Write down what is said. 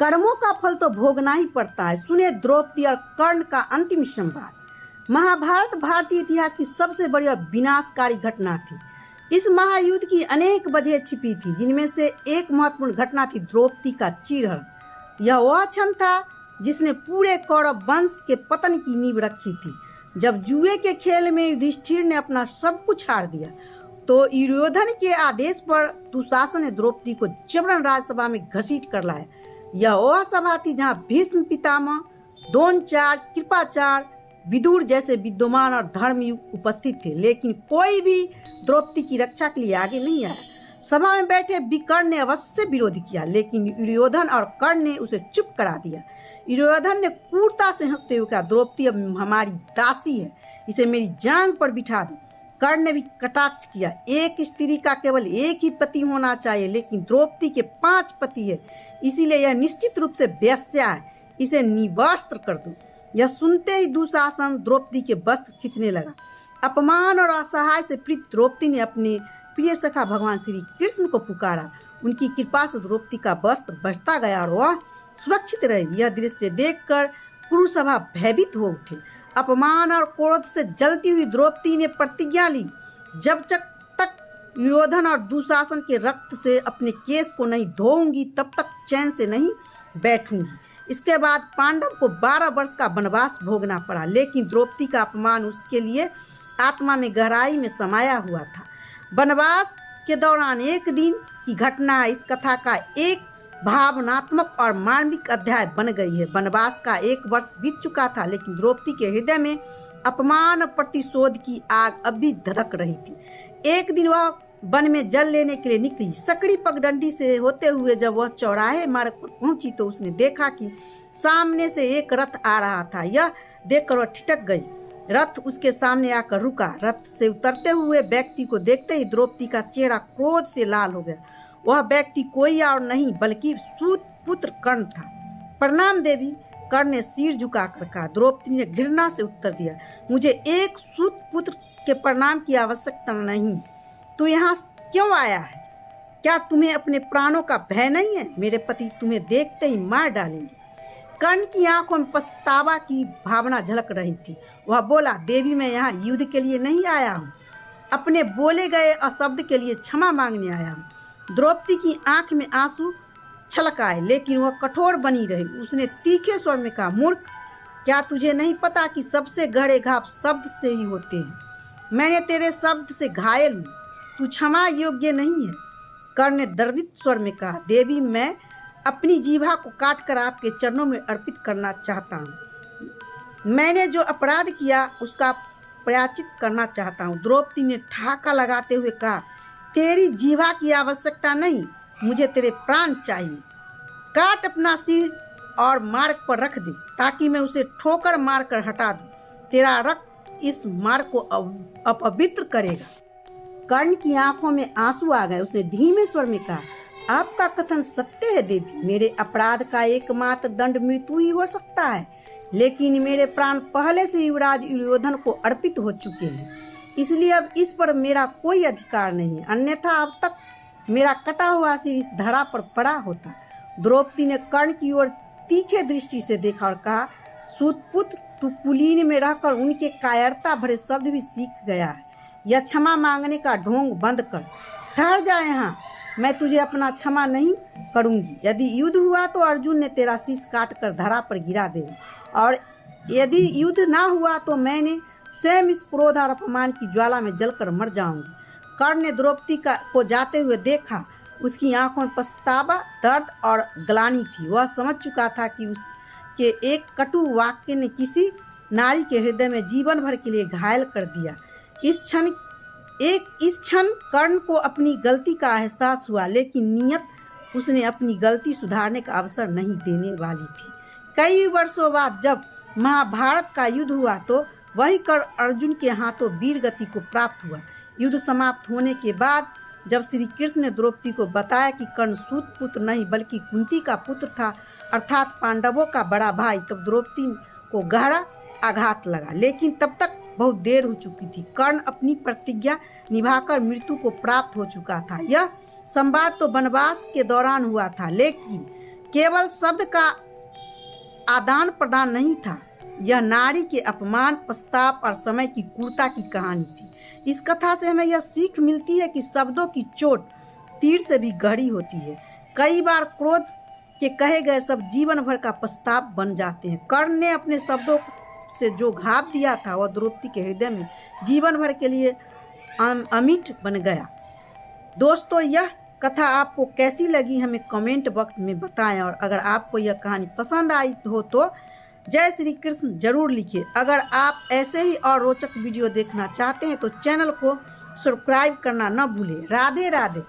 कर्मों का फल तो भोगना ही पड़ता है। सुने द्रौपदी और कर्ण का अंतिम संवाद। महाभारत भारतीय इतिहास की सबसे बड़ी और विनाशकारी घटना थी। इस महायुद्ध की अनेक वजह छिपी थी, जिनमें से एक महत्वपूर्ण घटना थी द्रौपदी का चीरहरण। यह वह क्षण था जिसने पूरे कौरव वंश के पतन की नींव रखी थी। जब जुए के खेल में युधिष्ठिर ने अपना सब कुछ हार दिया, तो दुर्योधन के आदेश पर दुशासन ने द्रौपदी को जबरन राजसभा में घसीट कर लाया। यह वह सभा थी जहाँ भीष्म पितामह, द्रोणाचार्य, कृपाचार्य, विदुर जैसे विद्वान और धर्मयुग उपस्थित थे, लेकिन कोई भी द्रौपदी की रक्षा के लिए आगे नहीं आया। सभा में बैठे विकर्ण ने अवश्य विरोध किया, लेकिन दुर्योधन और कर्ण ने उसे चुप करा दिया। दुर्योधन ने क्रूरता से हंसते हुए कहा, द्रौपदी अब हमारी दासी है, इसे मेरी जांघ पर बिठा दो। कर्ण ने भी कटाक्ष किया, एक स्त्री का केवल एक ही पति होना चाहिए, लेकिन द्रौपदी के 5 पति है, इसीलिए यह निश्चित रूप से वेश्या है, इसे निवस्त्र कर दो। यह सुनते ही दुशासन द्रौपदी के वस्त्र खींचने लगा। अपमान और असहाय से पीड़ित द्रौपदी ने अपने प्रिय सखा भगवान श्री कृष्ण को पुकारा। उनकी कृपा से द्रौपदी का वस्त्र बढ़ता गया और वह सुरक्षित रही। यह दृश्य देखकर कुरुसभा भयभीत हो उठे। अपमान और क्रोध से जलती हुई द्रौपदी ने प्रतिज्ञा ली, जब तक दुर्योधन और दुशासन के रक्त से अपने केस को नहीं धोऊंगी, तब तक चैन से नहीं बैठूंगी। इसके बाद पांडव को 12 वर्ष का वनवास भोगना पड़ा, लेकिन द्रौपदी का अपमान उसके लिए आत्मा में गहराई में समाया हुआ था। वनवास के दौरान एक दिन की घटना इस कथा का एक भावनात्मक और मार्मिक अध्याय बन गई है। वनवास का 1 वर्ष बीत चुका था, लेकिन द्रौपदी के हृदय में अपमान और प्रतिशोध की आग अभी धधक रही थी। एक दिन वह वन में जल लेने के लिए निकली। सकड़ी पगडंडी से होते हुए जब वह चौराहे मार्ग पर पहुंची, तो उसने देखा कि सामने से एक रथ आ रहा था। यह देखकर वह ठिठक गई। रथ उसके सामने आकर रुका। रथ से उतरते हुए व्यक्ति को देखते ही द्रौपदी का चेहरा क्रोध से लाल हो गया। वह व्यक्ति कोई और नहीं बल्कि सूत पुत्र कर्ण था। प्रणाम देवी, कर्ण ने सिर झुकाकर कहा। द्रौपदी ने घृणा से उत्तर दिया, मुझे एक सूत पुत्र के प्रणाम की आवश्यकता नहीं। तू यहाँ क्यों आया है? क्या तुम्हें अपने प्राणों का भय नहीं है? मेरे पति तुम्हें देखते ही मार डालेंगे। कर्ण की आंखों में पछतावा की भावना झलक रही थी। वह बोला, देवी, मैं यहाँ युद्ध के लिए नहीं आया हूँ, अपने बोले गए अशब्द के लिए क्षमा मांगने आया हूँ। द्रौपदी की आंख में आंसू छलक आए, लेकिन वह कठोर बनी रही। उसने तीखे स्वर में कहा, मूर्ख, क्या तुझे नहीं पता कि सबसे गहरे घाव शब्द से ही होते हैं? मैंने तेरे शब्द से घायल हूँ, तू क्षमा योग्य नहीं है। कर्ण ने द्रवित स्वर में कहा, देवी, मैं अपनी जीभा को काट कर आपके चरणों में अर्पित करना चाहता हूँ। मैंने जो अपराध किया उसका प्रायश्चित करना चाहता हूँ। द्रौपदी ने ठहाका लगाते हुए कहा, तेरी जीभा की आवश्यकता नहीं, मुझे तेरे प्राण चाहिए। काट अपना सिर और मार्ग पर रख दे, ताकि मैं उसे ठोकर मार कर हटा दूँ। तेरा रक्त इस मार्ग को अपवित्र करेगा। कर्ण की आंखों में आंसू आ गए। उसने धीमे स्वर में कहा, आपका कथन सत्य है देवी, मेरे अपराध का एकमात्र दंड मृत्यु ही हो सकता है, लेकिन मेरे प्राण पहले से युवराज दुर्योधन को अर्पित हो चुके हैं, इसलिए अब इस पर मेरा कोई अधिकार नहीं, अन्यथा अब तक मेरा कटा हुआ सिर इस धरा पर पड़ा होता। द्रौपदी ने कर्ण की ओर तीखे दृष्टि से देखा और कहा, सूतपुत्र, तू कुलीन में रहकर उनके कायरता भरे शब्द भी सीख गया है। यह क्षमा मांगने का ढोंग बंद कर, ठहर जा यहाँ। मैं तुझे अपना क्षमा नहीं करूँगी। यदि युद्ध हुआ तो अर्जुन ने तेरा शीश काट कर धरा पर गिरा देगा, और यदि युद्ध ना हुआ तो मैंने स्वयं इस क्रोध और अपमान की ज्वाला में जलकर मर जाऊंगी। कर्ण ने द्रौपदी को जाते हुए देखा। उसकी आंखों में पछतावा, दर्द और ग्लानि थी। वह समझ चुका था कि उसके एक कटु वाक्य ने किसी नारी के हृदय में जीवन भर के लिए घायल कर दिया। इस क्षण कर्ण को अपनी गलती का एहसास हुआ, लेकिन नियत उसने अपनी गलती सुधारने का अवसर नहीं देने वाली थी। कई वर्षों बाद जब महाभारत का युद्ध हुआ, तो वही कर्ण अर्जुन के हाथों वीर गति को प्राप्त हुआ। युद्ध समाप्त होने के बाद जब श्री कृष्ण ने द्रौपदी को बताया कि कर्ण सूत पुत्र नहीं बल्कि कुंती का पुत्र था, अर्थात पांडवों का बड़ा भाई, तब द्रौपदी को गहरा आघात लगा। लेकिन तब तक बहुत देर हो चुकी थी। कर्ण अपनी प्रतिज्ञा निभाकर मृत्यु को प्राप्त हो चुका था। यह संवाद तो वनवास के दौरान हुआ था, लेकिन केवल शब्द का आदान प्रदान नहीं था, यह नारी के अपमान, पश्चाताप और समय की क्रूरता की कहानी थी। इस कथा से हमें यह सीख मिलती है कि शब्दों की चोट तीर से भी गहरी होती है। कई बार क्रोध के कहे गए शब्द जीवन भर का पश्चाताप बन जाते हैं। कर्ण ने अपने शब्दों से जो घाव दिया था वह द्रौपदी के हृदय में जीवन भर के लिए अमिट बन गया। दोस्तों, यह कथा आपको कैसी लगी हमें कमेंट बॉक्स में बताएं, और अगर आपको यह कहानी पसंद आई हो तो जय श्री कृष्ण जरूर लिखिए। अगर आप ऐसे ही और रोचक वीडियो देखना चाहते हैं तो चैनल को सब्सक्राइब करना न भूलें। राधे राधे।